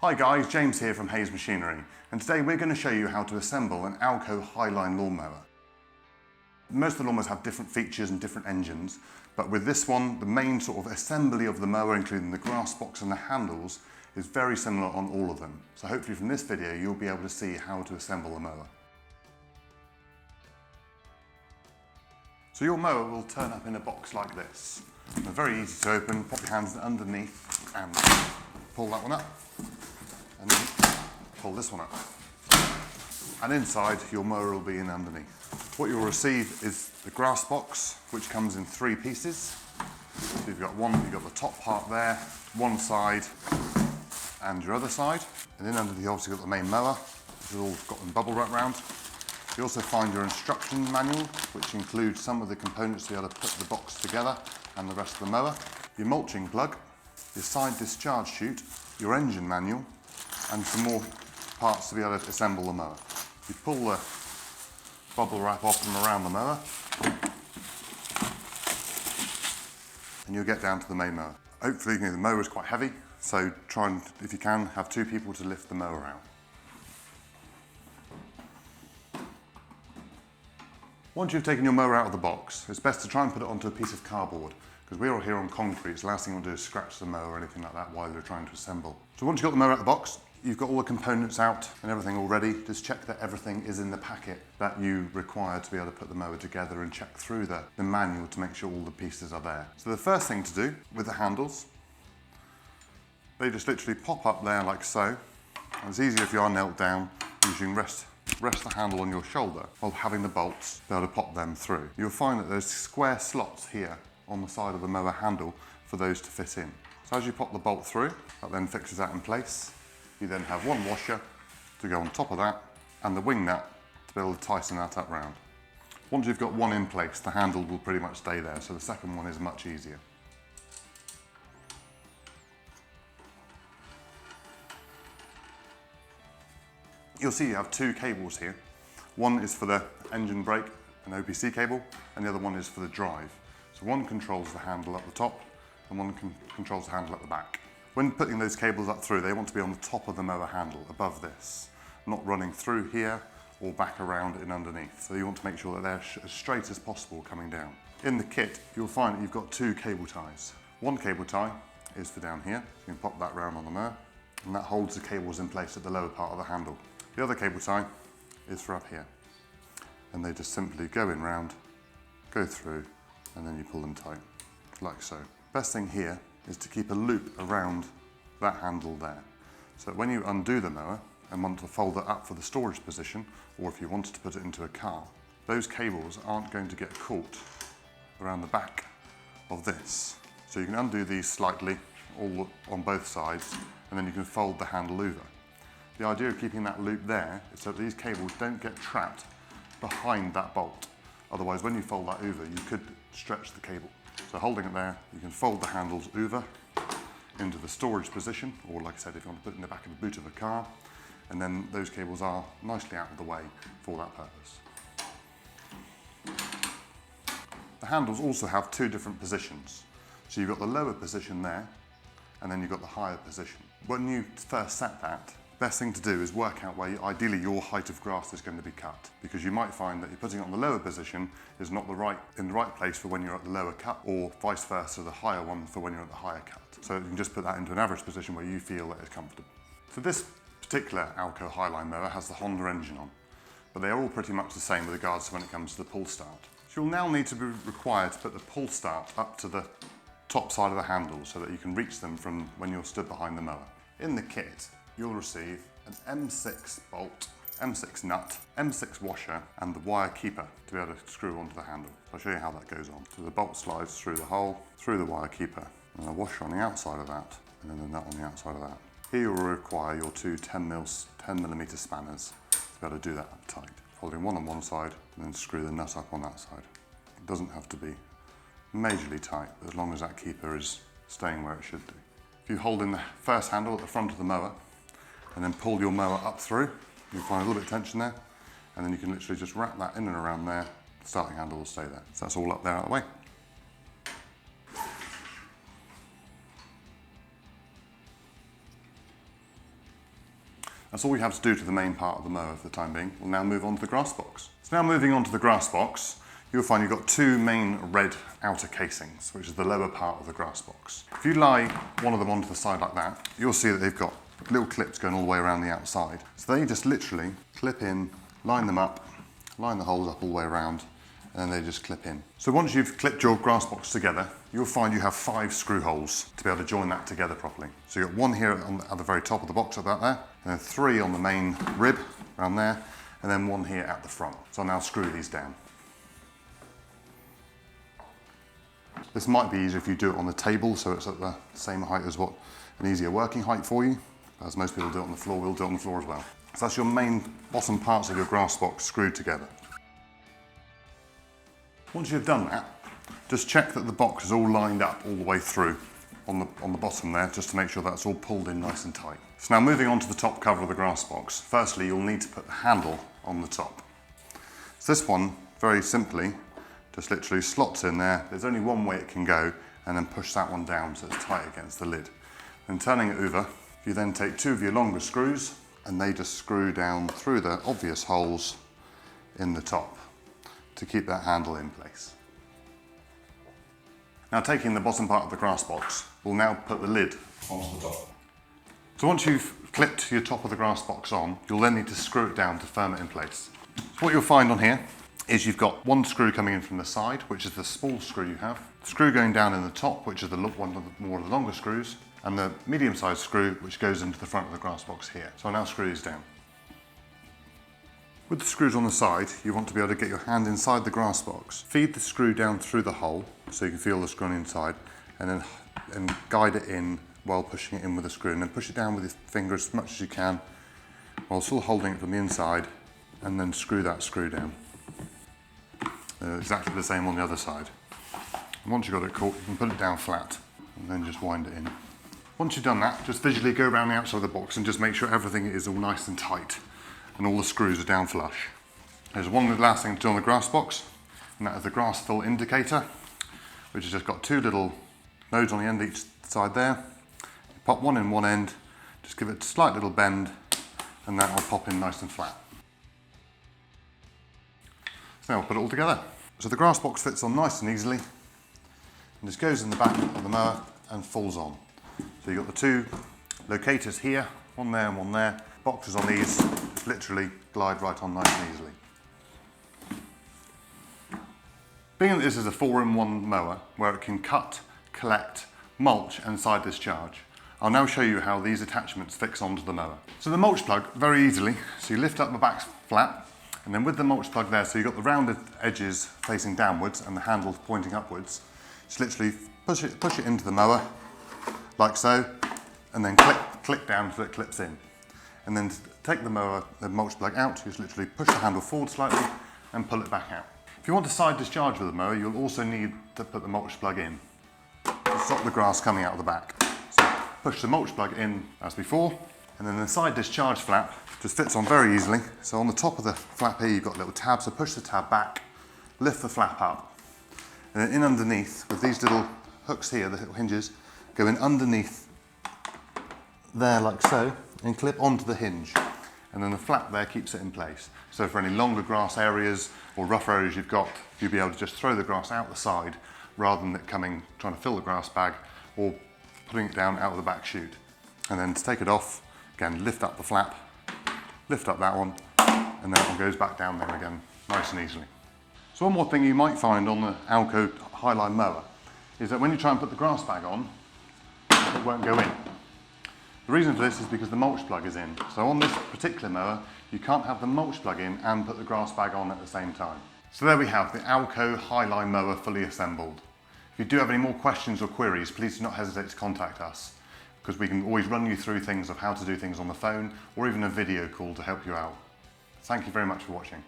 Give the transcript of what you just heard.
Hi guys, James here from Hayes Machinery, and today we're going to show you how to assemble an AL-KO Highline lawnmower. Most of the lawnmowers have different features and different engines, but with this one, the main sort of assembly of the mower, including the grass box and the handles, is very similar on all of them. So hopefully from this video you'll be able to see how to assemble the mower. So your mower will turn up in a box like this. They're very easy to open. Pop your hands underneath and pull that one up. And then pull this one up. And inside your mower will be in underneath. What you'll receive is the grass box, which comes in 3 pieces. So you've got the top part there, one side and your other side. And then underneath you've obviously got the main mower, which has all got bubble wrap round. You also find your instruction manual, which includes some of the components to be able to put the box together and the rest of the mower. Your mulching plug, your side discharge chute, your engine manual, and some more parts to be able to assemble the mower. You pull the bubble wrap off from around the mower, and you'll get down to the main mower. Hopefully, the mower is quite heavy, so try and, if you can, have 2 people to lift the mower out. Once you've taken your mower out of the box, it's best to try and put it onto a piece of cardboard, because we're all here on concrete, so the last thing you want to do is scratch the mower or anything like that while you're trying to assemble. So once you've got the mower out of the box, you've got all the components out and everything all ready. Just check that everything is in the packet that you require to be able to put the mower together, and check through the manual to make sure all the pieces are there. So the first thing to do with the handles, they just literally pop up there like so. And it's easier if you are knelt down, you can rest the handle on your shoulder while having the bolts be able to pop them through. You'll find that there's square slots here on the side of the mower handle for those to fit in. So as you pop the bolt through, that then fixes that in place. You then have one washer to go on top of that, and the wing nut to be able to tighten that up round. Once you've got one in place, the handle will pretty much stay there, so the second one is much easier. You'll see you have 2 cables here. One is for the engine brake, an OPC cable, and the other one is for the drive. So one controls the handle at the top, and one controls the handle at the back. When putting those cables up through, they want to be on the top of the mower handle, above this, not running through here or back around and underneath. So you want to make sure that they're as straight as possible coming down. In the kit, you'll find that you've got 2 cable ties. One cable tie is for down here. You can pop that round on the mower, and that holds the cables in place at the lower part of the handle. The other cable tie is for up here, and they just simply go in round, go through, and then you pull them tight, like so. Best thing here is to keep a loop around that handle there, so that when you undo the mower and want to fold it up for the storage position, or if you wanted to put it into a car, those cables aren't going to get caught around the back of this. So you can undo these slightly, all on both sides, and then you can fold the handle over. The idea of keeping that loop there is so that these cables don't get trapped behind that bolt. Otherwise, when you fold that over, you could stretch the cable. So holding it there, you can fold the handles over into the storage position, or like I said, if you want to put it in the back of the boot of a car, and then those cables are nicely out of the way for that purpose. The handles also have 2 different positions. So you've got the lower position there, and then you've got the higher position. When you first set that, best thing to do is work out where ideally your height of grass is going to be cut, because you might find that you're putting it on the lower position is not in the right place for when you're at the lower cut, or vice versa, the higher one for when you're at the higher cut. So you can just put that into an average position where you feel that it's comfortable. So this particular AL-KO Highline mower has the Honda engine on, but they are all pretty much the same with regards to when it comes to the pull start. So you'll now need to be required to put the pull start up to the top side of the handle so that you can reach them from when you're stood behind the mower. In the kit, you'll receive an M6 bolt, M6 nut, M6 washer, and the wire keeper to be able to screw onto the handle. I'll show you how that goes on. So the bolt slides through the hole, through the wire keeper, and a washer on the outside of that, and then a nut on the outside of that. Here you'll require your 2 10mm spanners to be able to do that up tight. Holding one on one side, and then screw the nut up on that side. It doesn't have to be majorly tight, but as long as that keeper is staying where it should do. If you hold in the first handle at the front of the mower, and then pull your mower up through, you'll find a little bit of tension there, and then you can literally just wrap that in and around there. The starting handle will stay there. So that's all up there out of the way. That's all you have to do to the main part of the mower for the time being. We'll now move on to the grass box. So now moving on to the grass box, you'll find you've got two main red outer casings, which is the lower part of the grass box. If you lie one of them onto the side like that, you'll see that they've got little clips going all the way around the outside. So they just literally clip in, line them up, line the holes up all the way around, and then they just clip in. So once you've clipped your grass box together, you'll find you have 5 screw holes to be able to join that together properly. So you've got one here at the very top of the box about there, and then 3 on the main rib around there, and then 1 here at the front. So I'll now screw these down. This might be easier if you do it on the table, so it's at the same height as what an easier working height for you. As most people do it on the floor, we'll do it on the floor as well. So that's your main bottom parts of your grass box screwed together. Once you've done that, just check that the box is all lined up all the way through on the bottom there, just to make sure that's all pulled in nice and tight. So now moving on to the top cover of the grass box, firstly you'll need to put the handle on the top. So this one, very simply, just literally slots in there. There's only one way it can go, and then push that one down so it's tight against the lid. Then turning it over, you then take 2 of your longer screws, and they just screw down through the obvious holes in the top to keep that handle in place. Now taking the bottom part of the grass box, we'll now put the lid onto the top. So once you've clipped your top of the grass box on, you'll then need to screw it down to firm it in place. So what you'll find on here is you've got one screw coming in from the side, which is the small screw you have, screw going down in the top, which is one of the more of the longer screws, and the medium-sized screw which goes into the front of the grass box here. So I'll now screw these down. With the screws on the side, you want to be able to get your hand inside the grass box. Feed the screw down through the hole so you can feel the screw on the inside, and then guide it in while pushing it in with the screw, and then push it down with your finger as much as you can while still holding it from the inside, and then screw that screw down. Exactly the same on the other side. And once you've got it caught, you can put it down flat and then just wind it in. Once you've done that, just visually go around the outside of the box and just make sure everything is all nice and tight and all the screws are down flush. There's one last thing to do on the grass box, and that is the grass fill indicator, which has just got 2 little nodes on the end each side there. You pop one in one end, just give it a slight little bend, and that will pop in nice and flat. So now we'll put it all together. So the grass box fits on nice and easily, and just goes in the back of the mower and falls on. So you've got the 2 locators here, one there and one there. Boxes on these just literally glide right on nice and easily. Being that this is a 4-in-1 mower where it can cut, collect, mulch and side discharge, I'll now show you how these attachments fix onto the mower. So the mulch plug, very easily, so you lift up the back flap, and then with the mulch plug there, so you've got the rounded edges facing downwards and the handle pointing upwards, just literally push it into the mower, like so, and then click down so it clips in. And then to take the mulch plug out, you just literally push the handle forward slightly and pull it back out. If you want to side discharge with the mower, you'll also need to put the mulch plug in to stop the grass coming out of the back. So push the mulch plug in as before, and then the side discharge flap just fits on very easily. So on the top of the flap here, you've got a little tab, so push the tab back, lift the flap up, and then in underneath with these little hooks here, the little hinges, go in underneath there like so, and clip onto the hinge, and then the flap there keeps it in place. So for any longer grass areas or rough areas you've got, you'll be able to just throw the grass out the side rather than it trying to fill the grass bag or putting it down out of the back chute. And then to take it off, again lift up the flap, lift up that one, and then that one goes back down there again nice and easily. So one more thing you might find on the AL-KO Highline mower is that when you try and put the grass bag on, it won't go in. The reason for this is because the mulch plug is in. So on this particular mower, you can't have the mulch plug in and put the grass bag on at the same time. So there we have the AL-KO Highline mower fully assembled. If you do have any more questions or queries, please do not hesitate to contact us, because we can always run you through things of how to do things on the phone or even a video call to help you out. Thank you very much for watching.